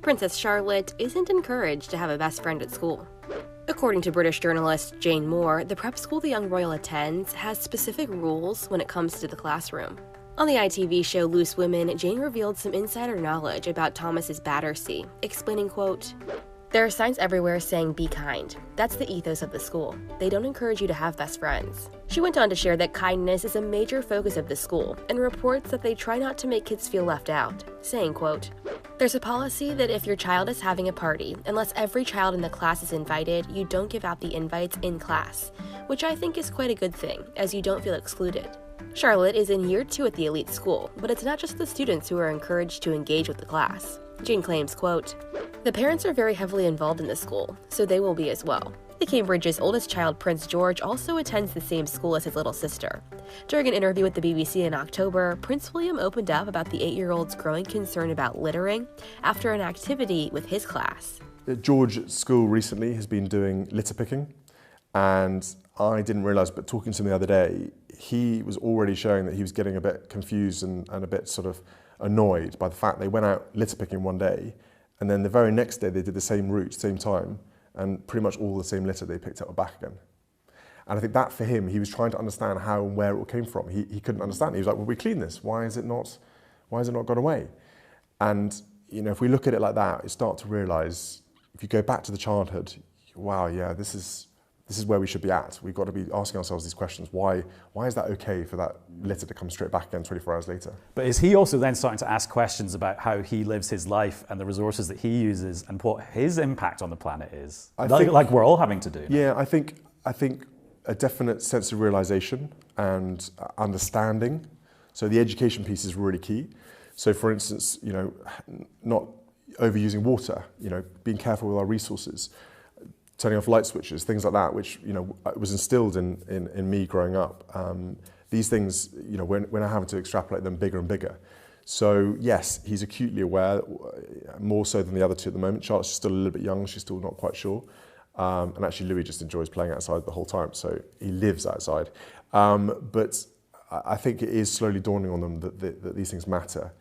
Princess Charlotte isn't encouraged to have a best friend at school. According to British journalist Jane Moore, the prep school the young royal attends has specific rules when it comes to the classroom. On the ITV show Loose Women, Jane revealed some insider knowledge about Thomas's Battersea, explaining, quote, "There are signs everywhere saying be kind. That's the ethos of the school. They don't encourage you to have best friends." She went on to share that kindness is a major focus of the school and reports that they try not to make kids feel left out, saying, quote, "There's a policy that if your child is having a party, unless every child in the class is invited, you don't give out the invites in class, which I think is quite a good thing, as you don't feel excluded." Charlotte is in year 2 at the elite school, but it's not just the students who are encouraged to engage with the class. Jane claims, quote, "The parents are very heavily involved in the school, so they will be as well." The Cambridge's oldest child, Prince George, also attends the same school as his little sister. During an interview with the BBC in October, Prince William opened up about the 8-year-old's growing concern about littering after an activity with his class. George at school recently has been doing litter picking, and I didn't realise, but talking to him the other day, he was already showing that he was getting a bit confused and a bit sort of annoyed by the fact they went out litter picking one day, and then the very next day they did the same route, same time, and pretty much all the same litter they picked up were back again. And I think that for him, he was trying to understand how and where it all came from. He couldn't understand. He was like, well, we cleaned this. Why is it not gone away? And you know, if we look at it like that, you start to realise, if you go back to the childhood, wow, yeah, this is where we should be at. We've got to be asking ourselves these questions. Why is that okay for that litter to come straight back again 24 hours later? But is he also then starting to ask questions about how he lives his life and the resources that he uses and what his impact on the planet is? Like we're all having to do. Yeah, I think a definite sense of realisation and understanding. So the education piece is really key. So for instance, you know, not overusing water, you know, being careful with our resources, turning off light switches, things like that, which, you know, was instilled in me growing up. These things, you know, we're now having to extrapolate them bigger and bigger. So yes, he's acutely aware, more so than the other two at the moment. Charlotte's still a little bit young, she's still not quite sure. And actually Louis just enjoys playing outside the whole time, so he lives outside. But I think it is slowly dawning on them that these things matter.